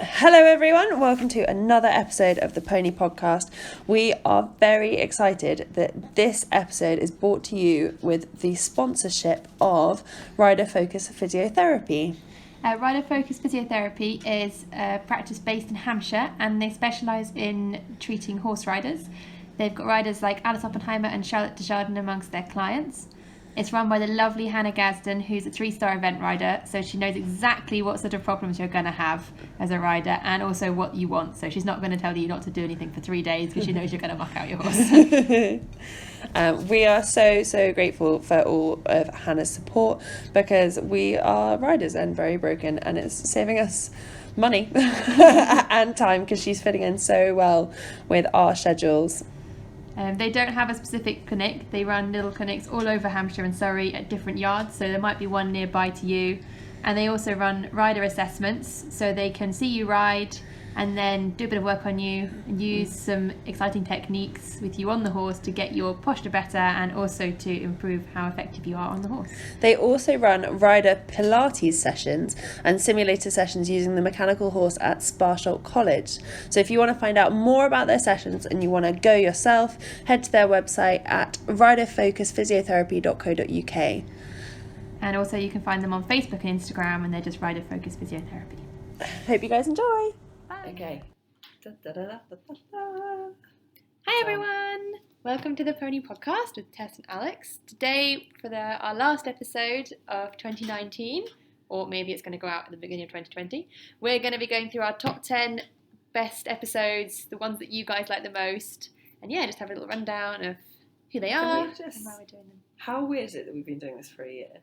Hello everyone, welcome to another episode of the Pony Podcast. We are very excited that this episode is brought to you with the sponsorship of Rider Focus Physiotherapy. Rider Focus Physiotherapy is a practice based in Hampshire, and they specialise in treating horse riders. They've got riders like Alice Oppenheimer and Charlotte Desjardins amongst their clients. It's run by the lovely Hannah Gadsden, who's a 3-star event rider, so she knows exactly what sort of problems you're going to have as a rider and also what you want. So she's not going to tell you not to do anything for 3 days because she knows you're going to muck out your horse. We are so grateful for all of Hannah's support because we are riders and very broken, and it's saving us money and time because she's fitting in so well with our schedules. They don't have a specific clinic. They run little clinics all over Hampshire and Surrey at different yards, so there might be one nearby to you. And they also run rider assessments, so they can see you ride and then do a bit of work on you and use some exciting techniques with you on the horse to get your posture better and also to improve how effective you are on the horse. They also run rider Pilates sessions and simulator sessions using the mechanical horse at Sparsholt College. So if you want to find out more about their sessions and you want to go yourself, head to their website at riderfocusphysiotherapy.co.uk. And also you can find them on Facebook and Instagram, and they're just Rider Focus Physiotherapy. Hope you guys enjoy. Bye. Okay. Hi everyone! Welcome to the Pony Podcast with Tess and Alex. Today, for our last episode of 2019, or maybe it's going to go out at the beginning of 2020, we're going to be going through our top 10 best episodes, the ones that you guys like the most, and yeah, just have a little rundown of who they are and why we're doing them. How weird is it that we've been doing this for a year?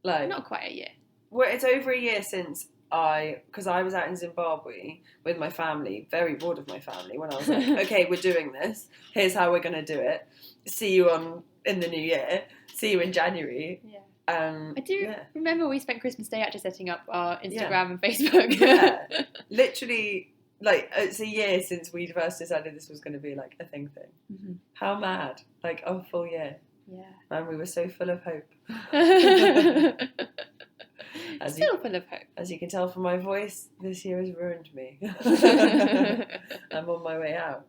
Like, not quite a year. Well, it's over a year since because I was out in Zimbabwe with my family, very bored of my family, when I was like, okay, we're doing this. Here's how we're going to do it. See you in the new year. See you in January. Yeah. I do remember we spent Christmas Day actually setting up our Instagram and Facebook. Yeah. Literally, like, it's a year since we first decided this was going to be, like, a thing. Mm-hmm. How mad. Like, a full year. Yeah. Man, we were so full of hope. Still full of hope. As you can tell from my voice, this year has ruined me. I'm on my way out.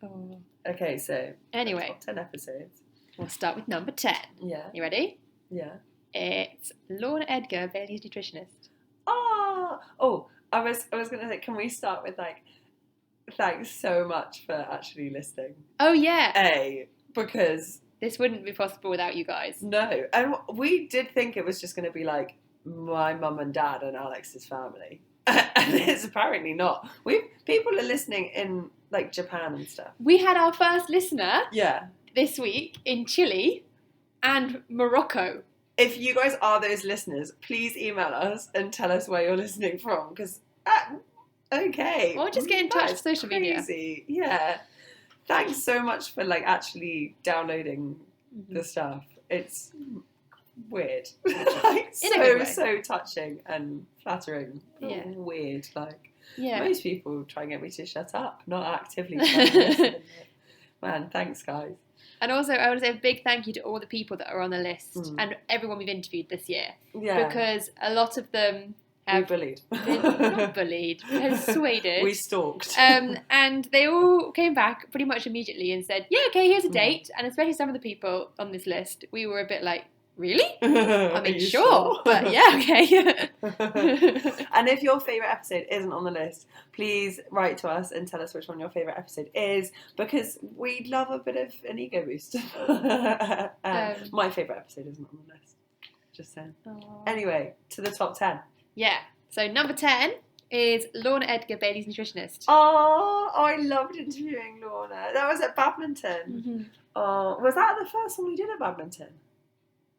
Oh. Okay, so anyway, top 10 episodes. We'll start with number 10. Yeah. You ready? Yeah. It's Lorna Edgar, Bailey's nutritionist. Oh, I was going to say, can we start with, like, thanks so much for actually listening. Oh yeah. Because this wouldn't be possible without you guys. No, and we did think it was just going to be like my mum and dad and Alex's family, and it's apparently not. People are listening in like Japan and stuff. We had our first listener. Yeah. This week in Chile and Morocco. If you guys are those listeners, please email us and tell us where you're listening from. Because okay, or just get in touch with social media. Yeah. Thanks so much for like actually downloading the stuff. It's weird. Like so touching and flattering. Yeah. Weird. Like yeah. Most people try and get me to shut up, not actively trying to listen. Man, thanks guys. And also I want to say a big thank you to all the people that are on the list and everyone we've interviewed this year. Yeah. Because a lot of them we bullied. Not bullied, persuaded. We stalked. And they all came back pretty much immediately and said, yeah, okay, here's a date. And especially some of the people on this list, we were a bit like, really? I mean, sure, but yeah, okay. And if your favourite episode isn't on the list, please write to us and tell us which one your favourite episode is, because we'd love a bit of an ego boost. My favourite episode isn't on the list. Just saying. Aww. Anyway, to the top 10. Yeah, so number 10 is Lorna Edgar, Bailey's nutritionist. Oh, I loved interviewing Lorna. That was at badminton. Mm-hmm. Oh, was that the first one we did at badminton?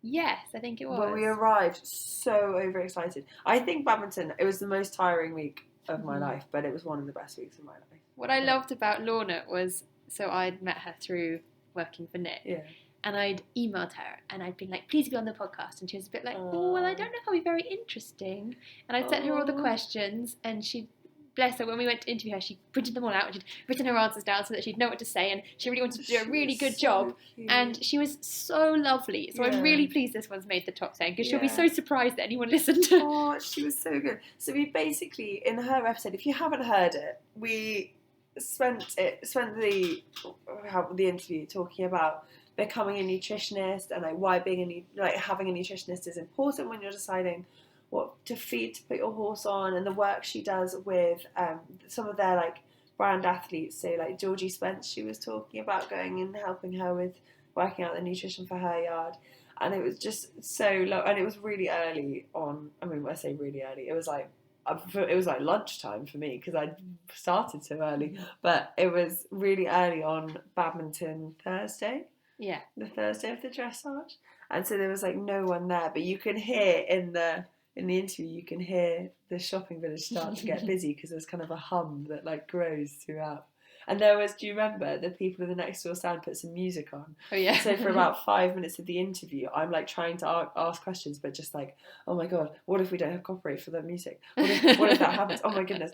Yes, I think it was. When we arrived, so overexcited. I think badminton, it was the most tiring week of my life, but it was one of the best weeks of my life. What I loved about Lorna was, so I'd met her through working for Nick. Yeah. And I'd emailed her and I'd been like, please be on the podcast. And she was a bit like, oh, well, I don't know if I'll be very interesting. And I'd sent her all the questions and she'd bless her, when we went to interview her, she printed them all out and she'd written her answers down so that she'd know what to say, and she really wanted to do a really good job. Cute. And she was so lovely. So I'm really pleased this one's made the top 10, because she'll be Yeah. so surprised that anyone listened. Oh, she was so good. So we basically, in her episode, if you haven't heard it, we spent the interview talking about becoming a nutritionist and like why having a nutritionist is important when you're deciding what to feed to put your horse on, and the work she does with some of their like brand athletes. So like Georgie Spence, she was talking about going and helping her with working out the nutrition for her yard, and it was just so low. And it was really early on. I mean, when I say really early, it was like lunchtime for me because I started so early. But it was really early on Badminton Thursday. Yeah, the Thursday of the dressage, and so there was like no one there. But you can hear in the interview, you can hear the shopping village start to get busy because there's kind of a hum that like grows throughout. And there was, do you remember, the people in the next door stand put some music on? Oh yeah. So for about 5 minutes of the interview, I'm like trying to ask questions, but just like, oh my god, what if we don't have copyright for the music? What if that happens? Oh my goodness,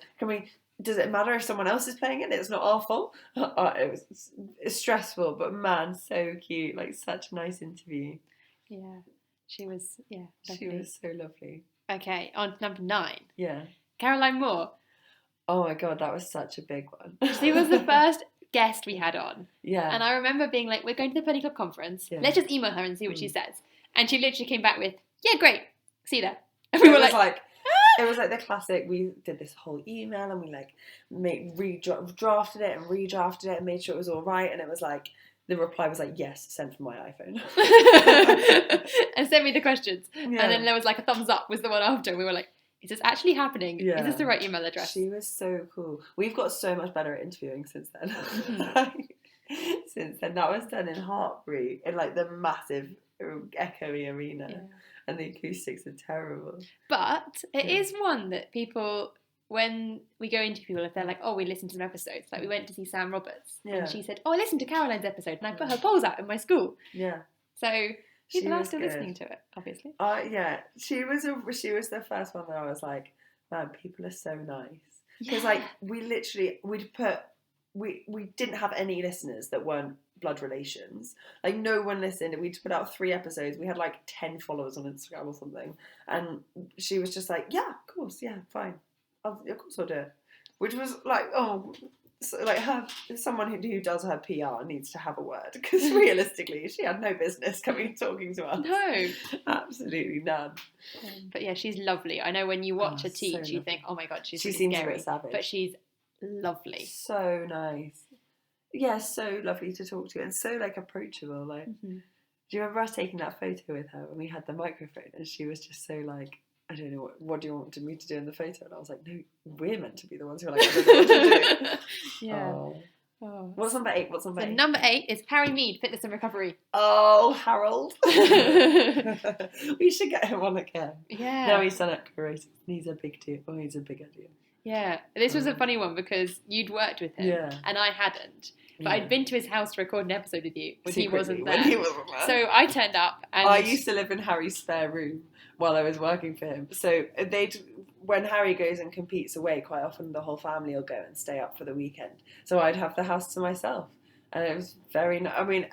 does it matter if someone else is playing it? It's not our fault. It's stressful, but man, so cute. Like such a nice interview. Yeah, she was. Yeah, lovely. She was so lovely. Okay, on to number 9. Yeah, Caroline Moore. Oh my god, that was such a big one. She was the first guest we had on. Yeah. And I remember being like, we're going to the Pony Club conference. Yeah. Let's just email her and see what she says. And she literally came back with, yeah, great. See you there. And we were like it was like the classic, we did this whole email and we like drafted it and redrafted it and made sure it was all right. And it was like, the reply was like, yes, sent from my iPhone. And sent me the questions. Yeah. And then there was like a thumbs up was the one after. We were like, is this actually happening? Yeah. Is this the right email address? She was so cool. We've got so much better at interviewing since then. Since then, that was done in Hartbury, in like the massive echoey arena. Yeah. And the acoustics are terrible. But it is one that people, when we go into people, if they're like, oh, we listened to some episodes, like we went to see Sam Roberts, and she said, oh, I listened to Caroline's episode, and I put her polls out in my school. Yeah. So people are still listening to it, obviously. Yeah. She was the first one that I was like, man, people are so nice. Because like we didn't have any listeners that weren't blood relations. Like no one listened. We'd put out 3 episodes. We had like 10 followers on Instagram or something. And she was just like, yeah, of course, yeah, fine. Of course I'll do it. Which was like, someone who does her PR needs to have a word. Because realistically, she had no business coming and talking to us. No. Absolutely none. But yeah, she's lovely. I know when you watch her teach, you think, oh my god, she seems scary. A bit savage. But she's lovely. So nice. Yeah, so lovely to talk to and so like approachable. Like, do you remember us taking that photo with her when we had the microphone and she was just so like, I don't know, what do you want me to do in the photo? And I was like, no, we're meant to be the ones who are like, I don't know what to do. Yeah. Oh. What's number 8? Number 8 is Harry Mead, Fitness and Recovery. Oh, Harold. We should get him on again. Yeah. No, he's done it great. He's a big deal. Oh, he's a big idea. Yeah. This was a funny one because you'd worked with him and I hadn't. But I'd been to his house to record an episode with you when he wasn't there. So I turned up and I used to live in Harry's spare room while I was working for him. So when Harry goes and competes away, quite often the whole family will go and stay up for the weekend. So I'd have the house to myself. And it was very nice. I mean,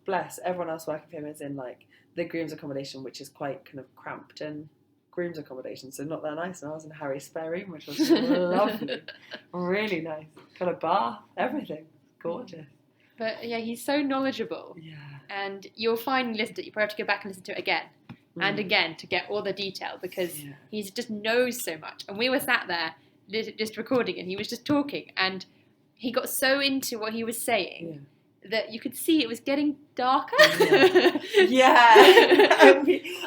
bless, everyone else working for him is in like the groom's accommodation, which is quite kind of cramped and groom's accommodation, so not that nice. And I was in Harry's spare room, which was lovely. Really nice. Got a bath, everything. Gorgeous. But yeah, he's so knowledgeable. Yeah. And you'll find you probably have to go back and listen to it again and again to get all the detail because he just knows so much. And we were sat there just recording and he was just talking and he got so into what he was saying that you could see it was getting darker. Yeah.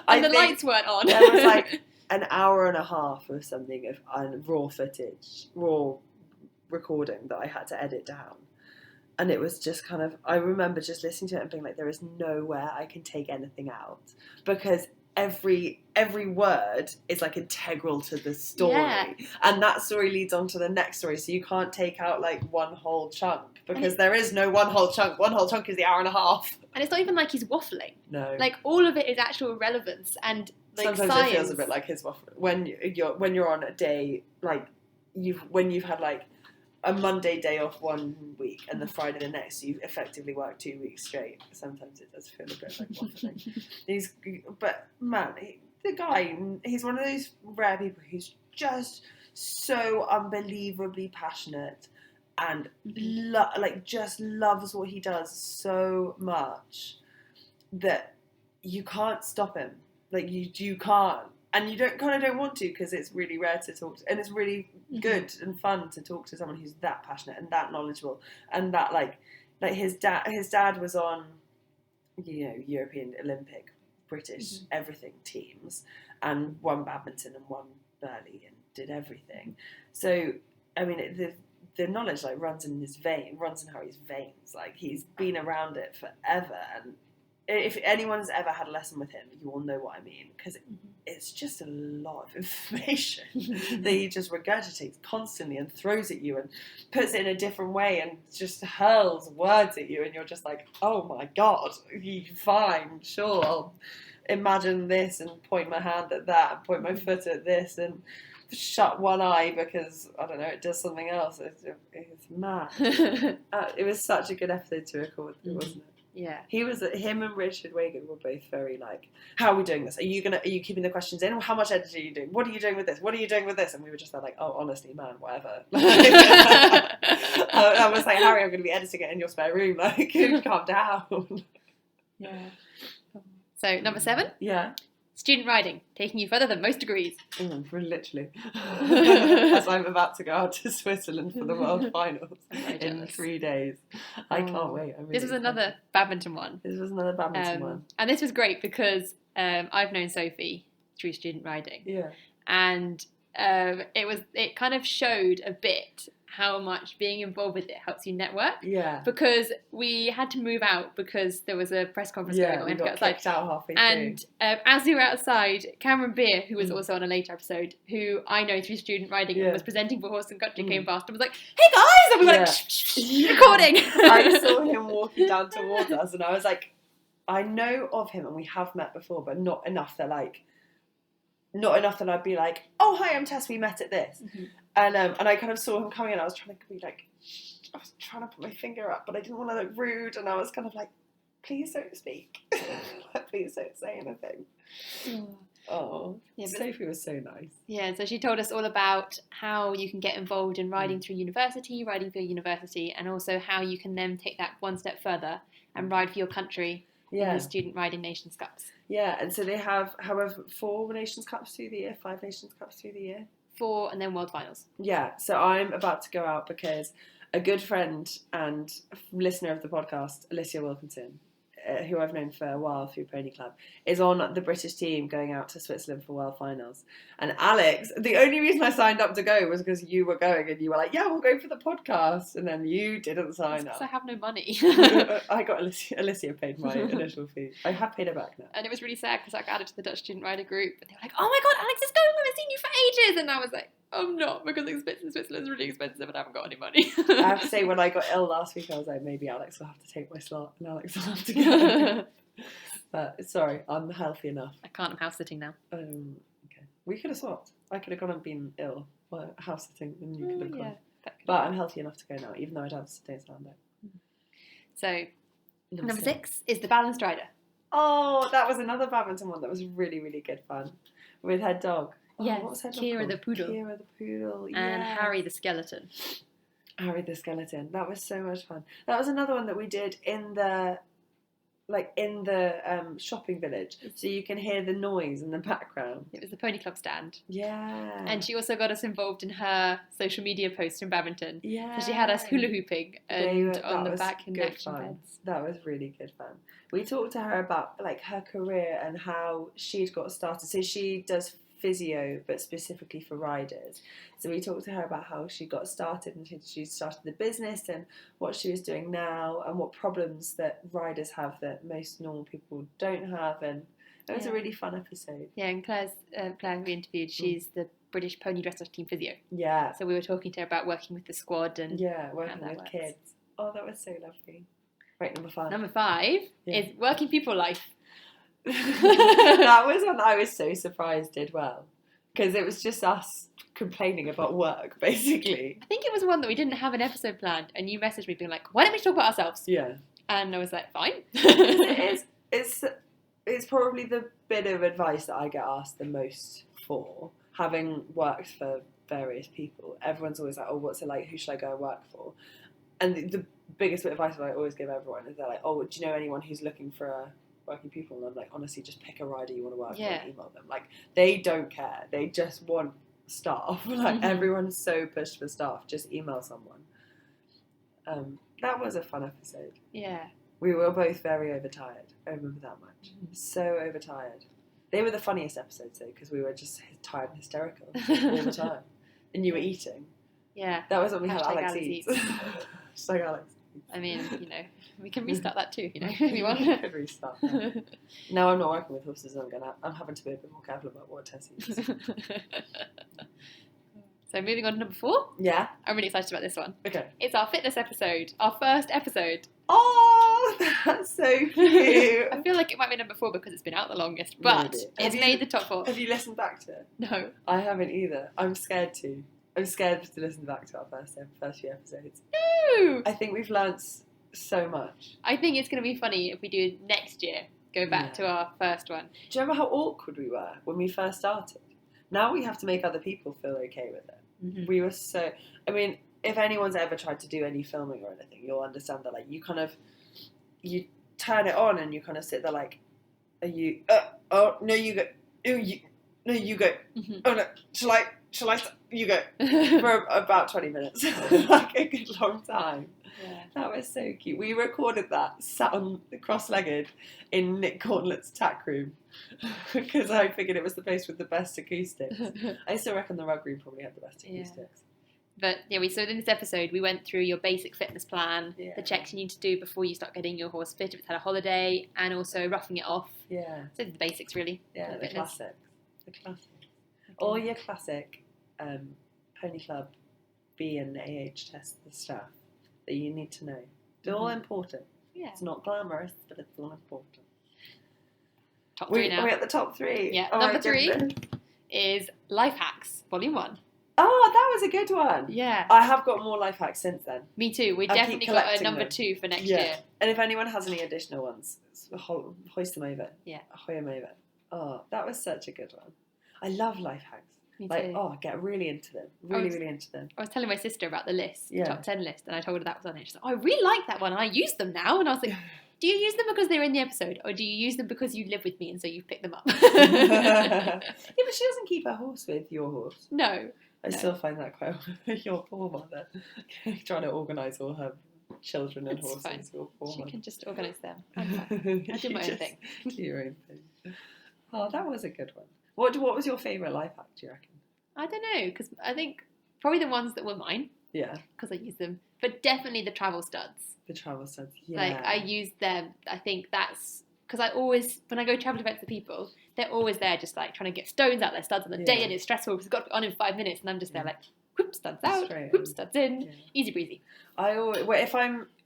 And the lights weren't on. There was like an hour and a half or something of raw footage, raw recording that I had to edit down. And it was just kind of, I remember just listening to it and being like, there is nowhere I can take anything out because every word is like integral to the story, and that story leads on to the next story. So you can't take out like one whole chunk because there is no one whole chunk. One whole chunk is the hour and a half, and it's not even like he's waffling. No, like all of it is actual relevance and like sometimes science. It feels a bit like his waffling when you're on a day like when you've had like a Monday day off one week and the Friday the next, you effectively work 2 weeks straight. Sometimes it does feel a bit like waffling. But man, the guy, he's one of those rare people who's just so unbelievably passionate and just loves what he does so much that you can't stop him. Like you can't, and you don't want to, because it's really rare to talk to, and it's really good and fun to talk to someone who's that passionate and that knowledgeable, and that like his dad was on, European, Olympic, British, everything teams, and won badminton and won Burley and did everything. So I mean, the knowledge like runs in Harry's veins. Like, he's been around it forever, and if anyone's ever had a lesson with him, you all know what I mean, because it's just a lot of information that he just regurgitates constantly and throws at you and puts it in a different way and just hurls words at you, and you're just like, oh my god, fine, sure, I'll imagine this and point my hand at that and point my foot at this and shut one eye because, I don't know, it does something else. It's mad. It was such a good episode to record, wasn't it? Yeah. Him and Richard Wagan were both very like, how are we doing this? Are you keeping the questions in? How much editing are you doing? What are you doing with this? What are you doing with this? And we were just there like, oh, honestly, man, whatever. I was like, Harry, I'm going to be editing it in your spare room. Like, calm down. Yeah. So, number 7? Yeah. Student riding, taking you further than most degrees. Literally. As I'm about to go out to Switzerland for the World Finals in 3 days. I can't wait. This was another badminton one. And this was great because I've known Sophie through student riding. Yeah. And it kind of showed a bit how much being involved with it helps you network. Yeah. Because we had to move out because there was a press conference going on. We got kicked out halfway through. And as we were outside, Cameron Beer, who was also on a later episode, who I know through student riding and was presenting for Horse and Country, came past and was like, hey guys! And we were like, shh, recording! I saw him walking down towards us and I was like, I know of him and we have met before, but not enough that I'd be like, oh, hi, I'm Tess, we met at this. And I kind of saw him coming in. I was trying to be like, I was trying to put my finger up, but I didn't want to look rude. And I was kind of like, please don't speak. Please don't say anything. Oh, yeah, Sophie was so nice. Yeah, so she told us all about how you can get involved in riding through university, riding for university, and also how you can then take that one step further and ride for your country in the Student Riding Nations Cups. Yeah, and so they have, however, 4 Nations Cups through the year, 5 Nations Cups through the year. 4 and then World Finals. Yeah, so I'm about to go out because a good friend and listener of the podcast, Alicia Wilkinson, who I've known for a while through Pony Club, is on the British team going out to Switzerland for World Finals. And Alex, the only reason I signed up to go was because you were going and you were like, yeah, we'll go for the podcast. And then you didn't sign up. Because I have no money. I got Alicia paid my initial fee. I have paid her back now. And it was really sad because I got added to the Dutch Student Rider group. And they were like, oh my God, Alex is going. I haven't seen you for ages. And I was like, I'm not, because Switzerland's really expensive and I haven't got any money. I have to say, when I got ill last week, I was like, maybe Alex will have to take my slot and Alex will have to go. But sorry, I'm healthy enough. I can't, I'm house sitting now. Okay. We could have swapped. I could have gone and been ill while house sitting and you could have gone. Yeah, but I'm healthy enough to go now, even though I'd have to stay stand up. So, number 6 is the Balanced Rider. Oh, that was another badminton one that was really, really good fun. With her dog. Oh, yes, what was her dog Kira called? the poodle. Kira the poodle, and Harry the skeleton. Harry the skeleton. That was so much fun. That was another one that we did in the shopping village, so you can hear the noise in the background. It was the Pony Club stand. Yeah. And she also got us involved in her social media posts in badminton. Yeah. So she had us hula hooping and on the back in action beds. That was really good fun. We talked to her about like her career and how she'd got started. So she does physio, but specifically for riders. So we talked to her about how she got started and she started the business and what she was doing now and what problems that riders have that most normal people don't have. And it was a really fun episode. Yeah, and Claire we interviewed, she's the British pony dressage team physio. Yeah. So we were talking to her about working with the squad and working with kids. Oh, that was so lovely. Right, number 5. Number 5 is working people life. That was one I was so surprised did well. because it was just us complaining about work, basically. I think it was one that we didn't have an episode planned, and you messaged me being like, why don't we talk about ourselves? Yeah. And I was like, fine. It's probably the bit of advice that I get asked the most for, having worked for various people. Everyone's always like, oh, what's it like? Who should I go and work for? And the biggest bit of advice that I always give everyone is they're like, oh, do you know anyone who's looking for working people? And I'm like, honestly, just pick a rider you want to work for and email them. Like, they don't care. They just want staff. Like, everyone's so pushed for staff. Just email someone. That was a fun episode. Yeah. We were both very overtired. I remember that much. So overtired. They were the funniest episodes, though, because we were just tired and hysterical all the time. And you were eating. Yeah. That was when we had Alex Eats. Hashtag Alex. I mean, we can restart that too, if you want. We could restart that. Now I'm not working with horses, I'm having to be a bit more careful about what Tess eats. So moving on to number 4. Yeah. I'm really excited about this one. Okay. It's our fitness episode. Our first episode. Oh, that's so cute. I feel like it might be number 4 because it's been out the longest, but it's made the top 4. Have you listened back to it? No. I haven't either. I'm scared to. I'm scared to listen back to our first few episodes. No! I think we've learnt so much. I think it's going to be funny if we do next year, go back to our first one. Do you remember how awkward we were when we first started? Now we have to make other people feel okay with it. Mm-hmm. We were so... I mean, if anyone's ever tried to do any filming or anything, you'll understand that, like, you turn it on and you kind of sit there like, are you... oh, no, you go. No, you go. Mm-hmm. Oh, no, shall I... You go. For about 20 minutes. Like a good long time. Yeah. That was so cute. We recorded that, sat on cross-legged in Nick Gauntlet's tack room because I figured it was the place with the best acoustics. I still reckon the rug room probably had the best acoustics. But so in this episode we went through your basic fitness plan, the checks you need to do before you start getting your horse fit if it's had a holiday, and also roughing it off. Yeah. So the basics really. Yeah, the classics. The classics. Okay. All your classic Pony Club B and AH test the stuff that you need to know. They're all important. Yeah. It's not glamorous, but it's all important. Top 3 now. We're at the top 3. Yeah. Number 3 is Life Hacks, Volume 1. Oh, that was a good one. Yeah. I have got more life hacks since then. Me too. We definitely got a number 2 for next year. And if anyone has any additional ones, hoist them over. Yeah. Hoy them over. Oh, that was such a good one. I love life hacks. Me too. Get really into them. Really into them. I was telling my sister about the list, the top 10 list, and I told her that was on it. She's like, oh, I really like that one. I use them now. And I was like, do you use them because they're in the episode, or do you use them because you live with me and so you pick them up? Yeah, but she doesn't keep her horse with your horse. No. I still find that quite... Your poor mother. Trying to organise all her children and horses. Fine. Your poor she mother. can just organise them. I do my own thing. Do your own thing. Oh, that was a good one. What was your favourite life hack, do you reckon? I don't know, because I think probably the ones that were mine. Yeah. Because I use them. But definitely the travel studs. The travel studs, yeah. Like, I use them. I think that's... Because I always... When I go travel events with people, they're always there just, like, trying to get stones out their studs on the day, and it's stressful because it's got to be on in 5 minutes, and I'm just there, like, whoop, studs out, whoop, studs in. Yeah. Easy breezy. I always... Well,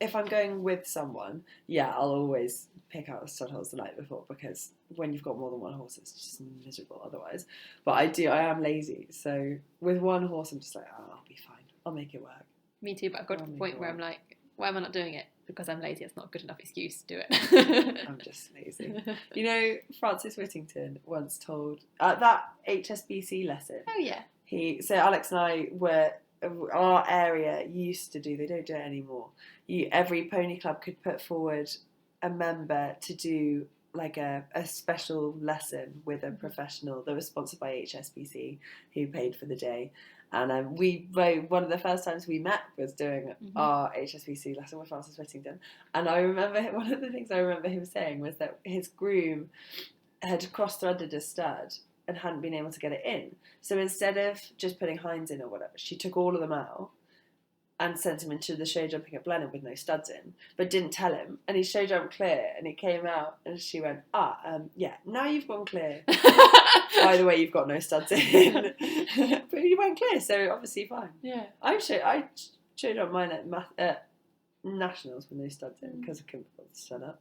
if I'm going with someone, I'll always pick out the stud holes the night before, because when you've got more than one horse, it's just miserable otherwise. But I am lazy, so with one horse, I'm just like, oh, I'll be fine. I'll make it work. Me too, but I've got to the point where I'm like, why am I not doing it? Because I'm lazy. It's not a good enough excuse to do it. I'm just lazy. You know, Francis Whittington once told that HSBC lesson. Oh yeah. So Alex and I our area used to do. They don't do it anymore. Every pony club could put forward a member to do like a special lesson with a professional that was sponsored by HSBC, who paid for the day. And one of the first times we met was doing our HSBC lesson with Francis Whittington. And I remember, one of the things I remember him saying was that his groom had cross-threaded a stud and hadn't been able to get it in. So instead of just putting hinds in or whatever, she took all of them out and sent him into the show jumping at Blenheim with no studs in, but didn't tell him. And he show jumped clear, and it came out, and she went, now you've gone clear. By the way, you've got no studs in. But you went clear, so obviously fine. Yeah. I showed up mine at Nationals with no studs in, because I couldn't put the stud up.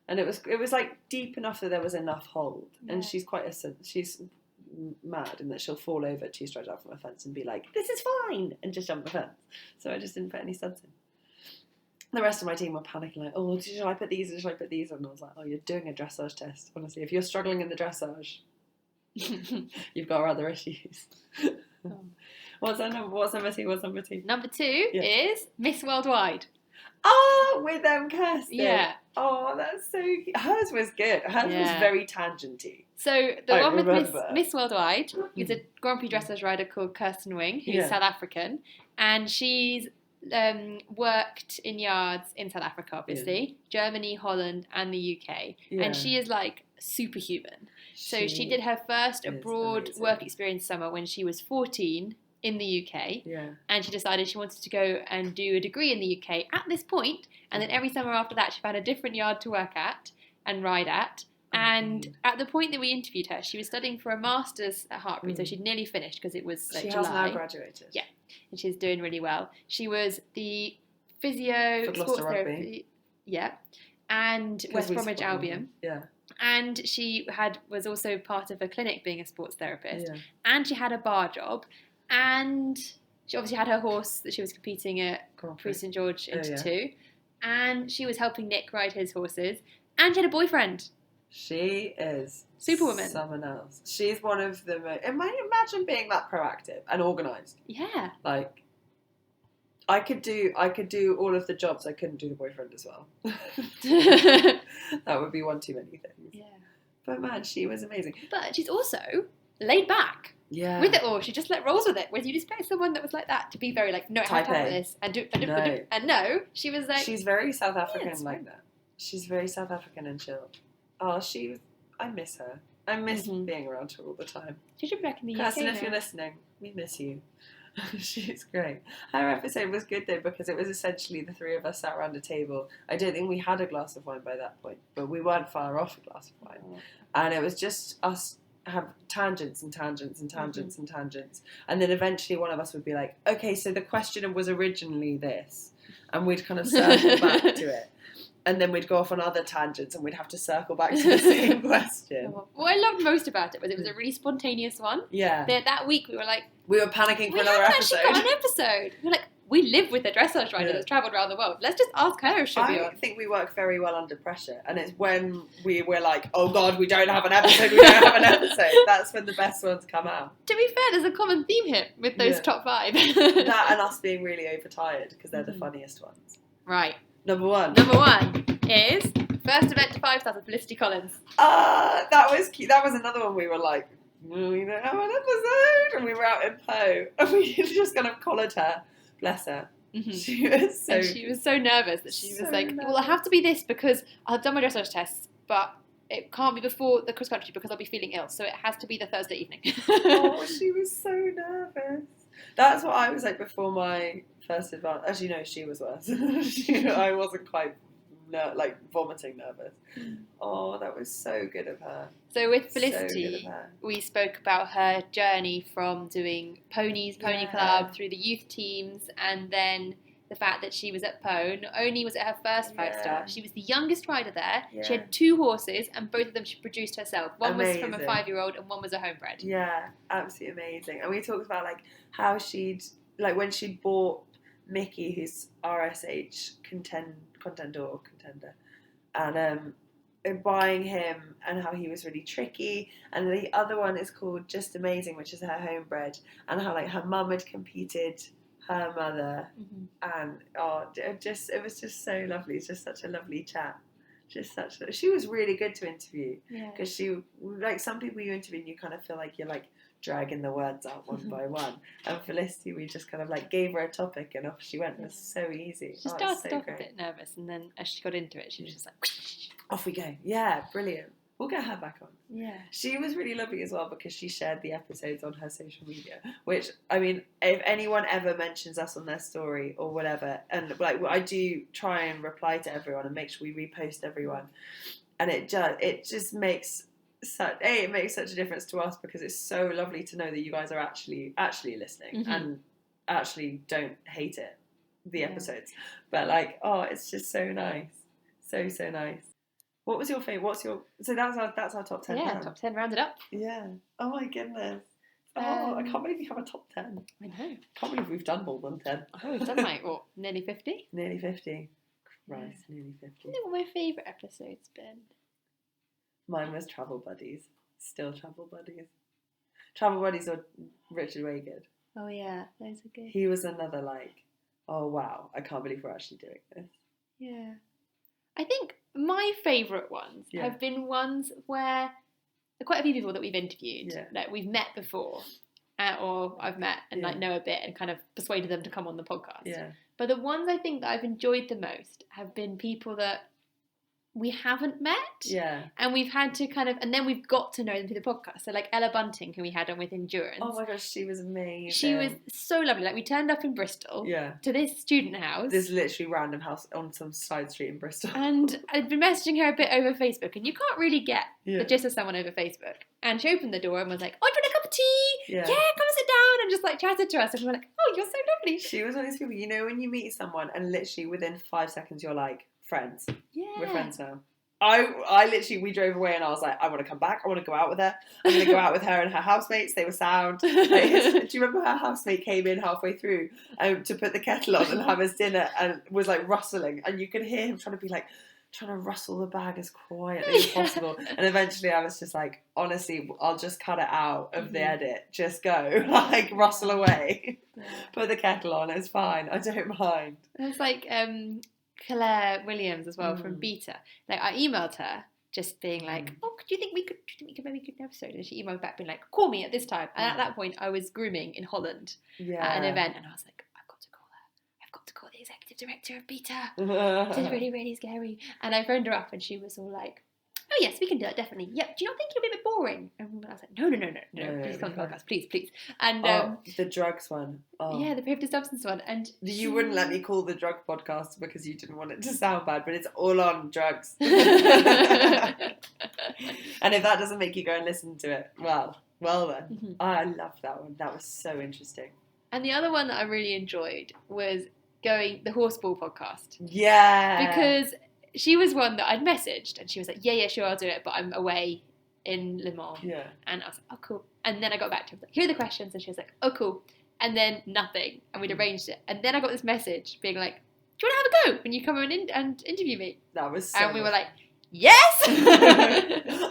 And it was like deep enough that there was enough hold. Yeah. And she's mad in that she'll fall over 2 strides out from a fence and be like, this is fine, and just jump the fence. So I just didn't put any studs in. The rest of my team were panicking like, oh, should I put these in? Should I put these in? And I was like, oh, you're doing a dressage test. Honestly, if you're struggling in the dressage, you've got other issues. Oh. What's number 2? What's number 2? Number 2 is Miss Worldwide. Oh, with Kirsten. Yeah. Oh, that's so cute. Hers was good. Hers was very tangenty. So the one with Miss Worldwide is a Grand Prix dressage rider called Kirsten Wing, who's South African, and she's worked in yards in South Africa, obviously, Germany, Holland, and the UK, and she is like superhuman. So she did her first abroad work experience summer when she was 14 in the UK, and she decided she wanted to go and do a degree in the UK at this point, and then every summer after that she found a different yard to work at and ride at. And at the point that we interviewed her, she was studying for a master's at Hartbury, so she'd nearly finished because it was like July. She has now graduated. Yeah, and she's doing really well. She was the physio, for sports Rugby. therapy, and West Bromwich Albion. Yeah. And she was also part of a clinic being a sports therapist, and she had a bar job, and she obviously had her horse that she was competing at Prix St George into 2, and she was helping Nick ride his horses, and she had a boyfriend. She is Superwoman. Someone else. She's one of the most... Imagine being that proactive and organised. Yeah. Like, I could do all of the jobs. I couldn't do the boyfriend as well. That would be one too many things. Yeah. But man, she was amazing. But she's also laid back. Yeah. With it all, she just rolls with it. Whereas you'd expect someone that was like that to be very like, no, I have to have this and do. And no, she was like. She's very South African like that. She's very South African and chill. Oh, I miss her. I miss being around her all the time. She should be back in the UK. Kirsten, if you're listening, we miss you. She's great. Her episode was good though because it was essentially the 3 of us sat around a table. I don't think we had a glass of wine by that point, but we weren't far off a glass of wine. Oh. And it was just us have tangents and tangents and tangents and tangents. And then eventually one of us would be like, okay, so the question was originally this. And we'd kind of circle back to it. And then we'd go off on other tangents and we'd have to circle back to the same question. What I loved most about it was a really spontaneous one. Yeah. That week we were like... We were panicking for another episode. We haven't actually got an episode. We were like, we live with a dressage rider that's travelled around the world. Let's just ask her if she'll be on. I think we work very well under pressure. And it's when we were like, oh God, we don't have an episode. That's when the best ones come out. To be fair, there's a common theme here with those top 5. That and us being really overtired because they're the funniest ones. Right. Number 1 is First Event to 5 stars with Felicity Collins. That was cute. That was another one we were like, we don't have an episode. And we were out in Po and we just kind of collared her. Bless her. Mm-hmm. She was so nervous that she was like, well, I have to be this because I've done my dressage tests, but it can't be before the cross country because I'll be feeling ill. So it has to be the Thursday evening. Oh, she was so nervous. That's what I was like before my first advance. As you know, she was worse. I wasn't quite vomiting nervous. Oh, that was so good of her. So with Felicity, we spoke about her journey from doing Pony Club through the youth teams, and then the fact that she was at Po. Not only was it her first 5-star, she was the youngest rider there. Yeah. She had 2 horses, and both of them she produced herself. One was from a 5-year-old, and one was a homebred. Yeah, absolutely amazing. And we talked about how she'd when she'd bought Mickey, who's RSH contender, and buying him, and how he was really tricky. And the other one is called Just Amazing, which is her homebred, and how her mum had competed her mother, and it was just so lovely. It's just such a lovely chat. She was really good to interview because she some people you interview and you kind of feel like you're dragging the words out one by one, and Felicity, we just kind of gave her a topic and off she went. It was so easy. She started off a bit nervous, and then as she got into it she was just like off we go. Yeah, brilliant. We'll get her back on. Yeah. She was really lovely as well because she shared the episodes on her social media, which, I mean, if anyone ever mentions us on their story or whatever, and I do try and reply to everyone and make sure we repost everyone, and it just makes such a difference to us because it's so lovely to know that you guys are actually listening and actually don't hate the episodes. But it's just so nice. So nice. What was your favourite? So that's our top 10. Yeah, now. top 10 rounded up. Yeah. Oh my goodness. Oh, I can't believe we have a top 10. I know. I can't believe we've done more than 10. Oh, we've done like, what, nearly 50? Nearly 50. Christ, nearly 50. I think what my favourite episode's been. Mine was Travel Buddies. Still Travel Buddies. Travel Buddies or Richard Waygood. Oh yeah, those are good. He was another like, oh wow, I can't believe we're actually doing this. Yeah. I think my favourite ones have been ones where quite a few people that we've interviewed, that we've met before, or I've met and like know a bit and kind of persuaded them to come on the podcast. Yeah. But the ones I think that I've enjoyed the most have been people that we haven't met. Yeah. And we've had to kind of, and then we've got to know them through the podcast. So like Ella Bunting, who we had on with Endurance. Oh my gosh, she was amazing. She was so lovely. Like we turned up in Bristol to this student house. This literally random house on some side street in Bristol. And I'd been messaging her a bit over Facebook, and you can't really get the gist of someone over Facebook. And she opened the door and was like, oh, do you want a cup of tea? Yeah, come sit down, and just like chatted to us. And we were like, oh, you're so lovely. She was one of these people, you know, when you meet someone and literally within 5 seconds you're like, friends. Yeah. We're friends now. I literally, we drove away and I was like, I want to come back. I want to go out with her. I'm going to go out with her and her housemates. They were sound. Do you remember her housemate came in halfway through to put the kettle on and have his dinner and was like rustling. And you could hear him trying to rustle the bag as quietly as possible. And eventually I was just like, honestly, I'll just cut it out of the edit. Just go. Like, rustle away. Yeah. Put the kettle on. It's fine. I don't mind. It's like... Claire Williams as well from Beta. Like I emailed her just being like, oh, do you think we could maybe do an episode? And she emailed back being like, call me at this time. And at that point I was grooming in Holland at an event, and I was like, I've got to call her. I've got to call the executive director of Beta. This is really, really scary. And I phoned her up and she was all like, oh yes, we can do that, definitely. Yep. Do you not think it'll be a bit boring? And I was like, no, please come on the podcast, please. And the drugs one. Oh. Yeah, the prohibitive substance one. And you wouldn't let me call the drug podcast because you didn't want it to sound bad, but it's all on drugs. And if that doesn't make you go and listen to it, well then. I loved that one. That was so interesting. And the other one that I really enjoyed was the Horseball podcast. Yeah. Because she was one that I'd messaged and she was like, yeah, sure, I'll do it, but I'm away in Le Mans. Yeah. And I was like, oh, cool. And then I got back to her, like, here are the questions. And she was like, oh, cool. And then nothing. And we'd arranged it. And then I got this message being like, do you want to have a go when you come in and interview me? That was so And we were like, yes!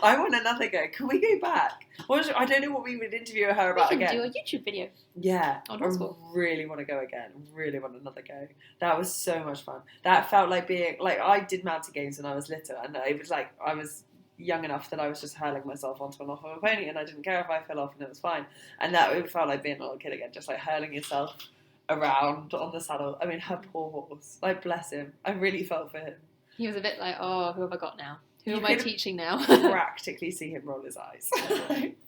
I want another go. Can we go back? I don't know what we would interview her about again. We can do a YouTube video. Yeah. On Horseball. I really want to go again. Really want another go. That was so much fun. That felt like being, like, I did mountain games when I was little, and it was like, I was young enough that I was just hurling myself onto an off of a pony, and I didn't care if I fell off, and it was fine. And that it felt like being a little kid again, just like hurling yourself around on the saddle. I mean, her poor horse. Like, bless him. I really felt for him. He was a bit like, oh, who have I got now? Who am I teaching now? Practically see him roll his eyes.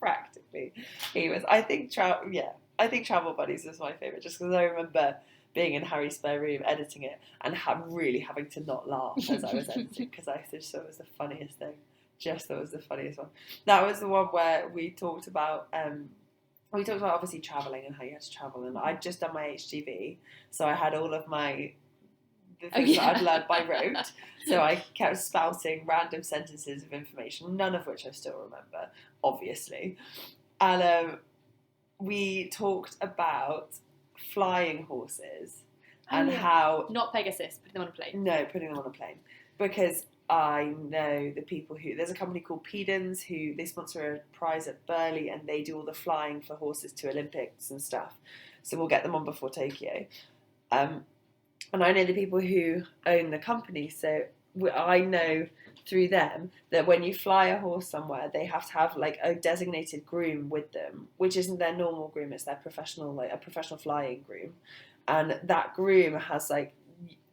Practically. He was, I think Travel Buddies was my favourite, just because I remember being in Harry's spare room editing it and really having to not laugh as I was editing, because I just thought it was the funniest thing. Just thought it was the funniest one. That was the one where we talked about obviously travelling and how you had to travel, and I'd just done my HGV, so I had all of the things that I'd learned by rote. So I kept spouting random sentences of information, none of which I still remember, obviously. And we talked about flying horses and how... Not Pegasus, putting them on a plane. No, putting them on a plane. Because I know the people who... There's a company called Pedons who they sponsor a prize at Burley, and they do all the flying for horses to Olympics and stuff. So we'll get them on before Tokyo. And I know the people who own the company, so I know through them that when you fly a horse somewhere, they have to have like a designated groom with them, which isn't their normal groom, it's their professional, like a professional flying groom. And that groom has like,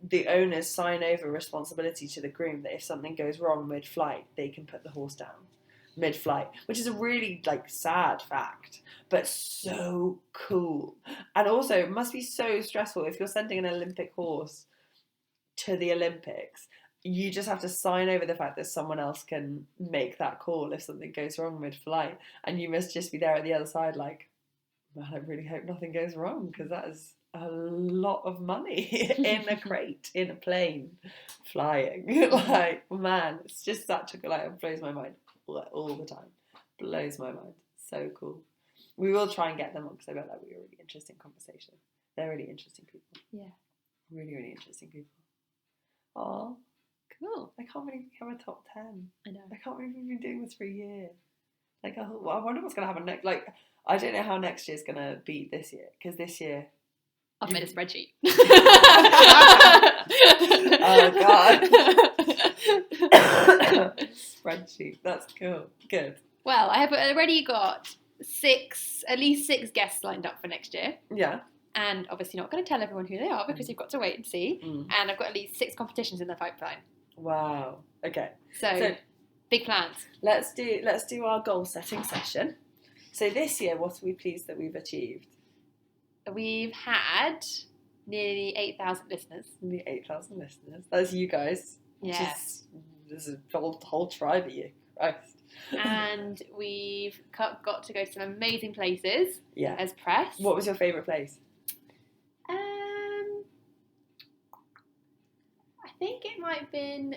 the owners sign over responsibility to the groom that if something goes wrong mid-flight, they can put the horse down mid-flight, which is a really like sad fact, but so cool. And also it must be so stressful if you're sending an Olympic horse to the Olympics. You just have to sign over the fact that someone else can make that call if something goes wrong mid-flight, and you must just be there at the other side like, man, I really hope nothing goes wrong, because that is a lot of money in a crate, in a plane, flying. Like, man, it's just such a, like, it blows my mind all the time. Blows my mind. So cool. We will try and get them on because I bet that would be a really interesting conversation. They're really interesting people. Yeah. Really, really interesting people. Oh, cool. I can't believe we have a top 10. I know. I can't believe we've been doing this for a year. Like, I wonder what's going to happen next. Like, I don't know how next year's going to be this year. Because this year... I've made a spreadsheet. Oh, God. Spreadsheet. That's cool. Good. Well, I have already got at least six guests lined up for next year. Yeah. And obviously not going to tell everyone who they are because you've got to wait and see. And I've got at least 6 competitions in the pipeline. Wow. Okay. So big plans. Let's do our goal setting session. So this year, what are we pleased that we've achieved? We've had nearly 8,000 listeners. Nearly 8,000 listeners. That's you guys. Yes. There's a whole tribe of you. Christ. And we've got to go to some amazing places as press. What was your favourite place? I think it might have been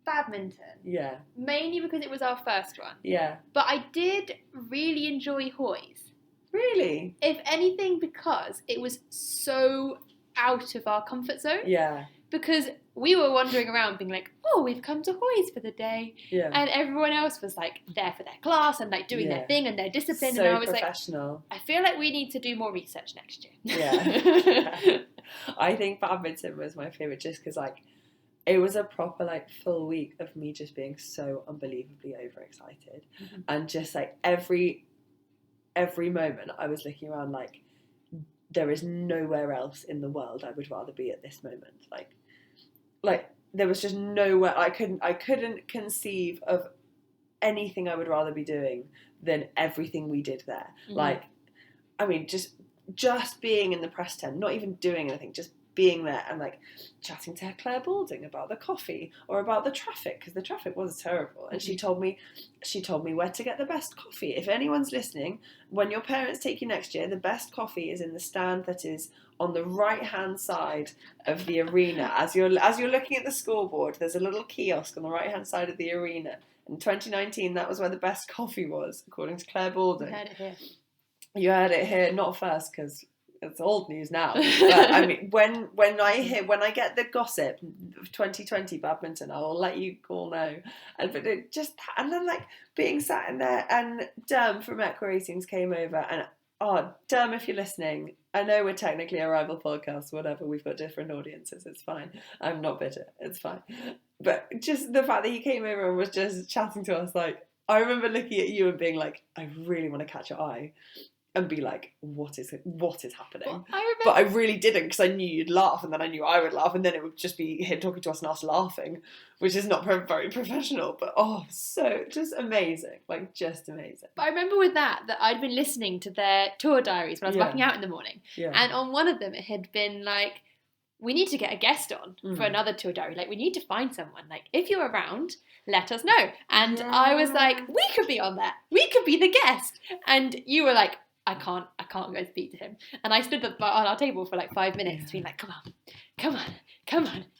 badminton. Yeah. Mainly because it was our first one. Yeah. But I did really enjoy Hoy's. Really? If anything, because it was so out of our comfort zone. Yeah. Because we were wandering around being like, oh, we've come to Hoy's for the day. Yeah. And everyone else was like there for their class and like doing their thing and their discipline. So and I was professional. like, I feel like we need to do more research next year. Yeah. I think badminton was my favourite just because, like, it was a proper, like, full week of me just being so unbelievably overexcited. Mm-hmm. And just, like, every moment I was looking around like, there is nowhere else in the world I would rather be at this moment. Like there was just nowhere I couldn't conceive of anything I would rather be doing than everything we did there. Mm-hmm. Like, I mean, just being in the press tent, not even doing anything, just being there and like chatting to Claire Balding about the coffee or about the traffic, because the traffic was terrible. And she told me where to get the best coffee. If anyone's listening, when your parents take you next year, the best coffee is in the stand that is on the right hand side of the arena. As you're looking at the scoreboard, there's a little kiosk on the right hand side of the arena. In 2019, that was where the best coffee was, according to Claire Balding. You heard it here. You heard it here, not first, because it's old news now. But I mean, when I get the gossip of 2020 badminton, I will let you all know. And then like being sat in there, and Derm from Equa Ratings came over, and Derm, if you're listening, I know we're technically a rival podcast, whatever. We've got different audiences. It's fine. I'm not bitter. It's fine. But just the fact that he came over and was just chatting to us, like, I remember looking at you and being like, I really want to catch your eye. And be like, what is happening? Well, but I really didn't, because I knew you'd laugh, and then I knew I would laugh, and then it would just be him talking to us and us laughing, which is not very professional, but so just amazing, like just amazing. But I remember with that I'd been listening to their tour diaries when I was working out in the morning, and on one of them it had been like, we need to get a guest on for another tour diary. Like, we need to find someone. Like, if you're around, let us know. And I was like, we could be on there. We could be the guest. And you were like, I can't go speak to him. And I stood on our table for like 5 minutes being like, come on,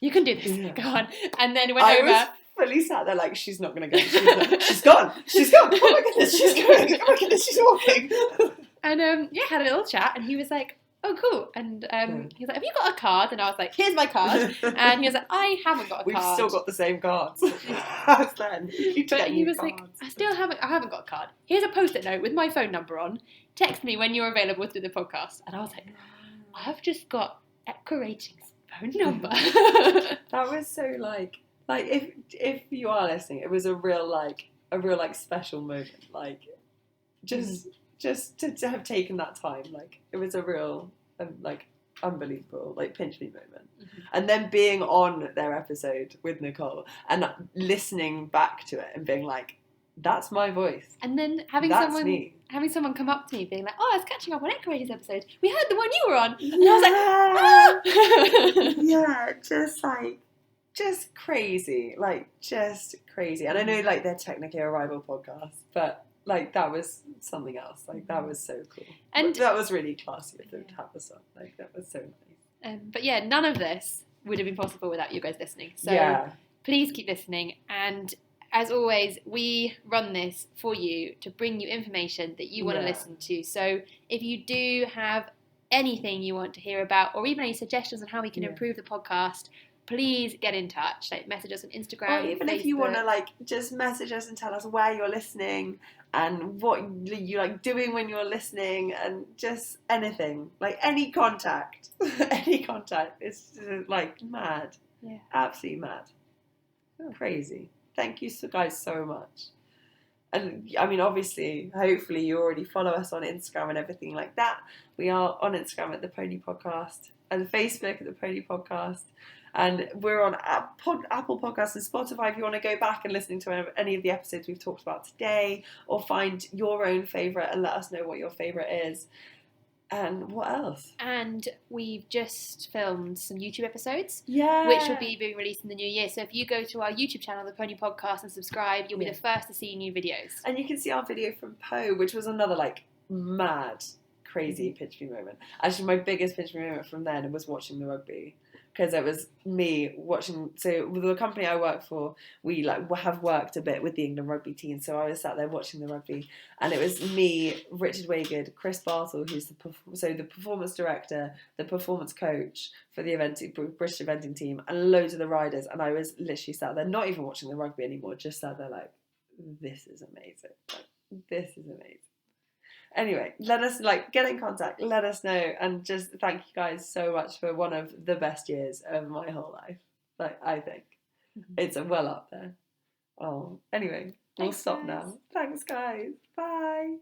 you can do this, go on. And then went over. I was fully sat there like, she's not going to go. She's gone. Oh my goodness, she's going. Oh my goodness, she's walking. And had a little chat, and he was like, oh, cool. And he was like, have you got a card? And I was like, here's my card. And he was like, I haven't got a card. We've still got the same cards as then. But he was like, I haven't got a card. Here's a post-it note with my phone number on. Text me when you're available to do the podcast. And I was like, I've just got Equa Ratings' phone number. That was so like if you are listening, it was a real special moment. Like, just to have taken that time, like, it was a real unbelievable, like, pinch me moment. Mm-hmm. And then being on their episode with Nicole and listening back to it and being like, that's my voice. And then having someone come up to me being like, I was catching up on Equa Ratings episode. We heard the one you were on. And I was like, yeah, just crazy. Like, just crazy. And I know, like, they're technically a rival podcast, but Like, that was something else. Like, that was so cool. And that was really classy of them to have us on. Like, that was so nice. But yeah, none of this would have been possible without you guys listening. So please keep listening. And as always, we run this for you to bring you information that you want to listen to. So if you do have anything you want to hear about, or even any suggestions on how we can improve the podcast, please get in touch. Like, message us on Instagram, or even Facebook. if you want to, like, just message us and tell us where you're listening and what you like doing when you're listening, and just anything, like any contact. Any contact is just, like, mad. Yeah, absolutely mad. Crazy. Thank you guys so much. And I mean, obviously, hopefully you already follow us on Instagram and everything like that. We are on Instagram at The Pony Podcast and Facebook at The Pony Podcast. And we're on Apple Podcasts and Spotify if you want to go back and listen to any of the episodes we've talked about today, or find your own favourite and let us know what your favourite is. And what else? And we've just filmed some YouTube episodes, yeah, which will be being released in the new year. So if you go to our YouTube channel, The Pony Podcast, and subscribe, you'll be the first to see new videos. And you can see our video from Poe, which was another, like, mad, crazy pinch me moment. Actually, my biggest pinch me moment from then was watching the rugby. Because it was me watching, so with the company I work for, we like have worked a bit with the England rugby team, so I was sat there watching the rugby, and it was me, Richard Waygood, Chris Bartle, who's the performance director, the performance coach for the British eventing team, and loads of the riders, and I was literally sat there, not even watching the rugby anymore, just sat there like, this is amazing, like, this is amazing. Anyway, let us, like, get in contact, let us know, and just thank you guys so much for one of the best years of my whole life. Like, I think it's well up there. Oh, anyway, we'll stop now. Thanks, guys. Bye.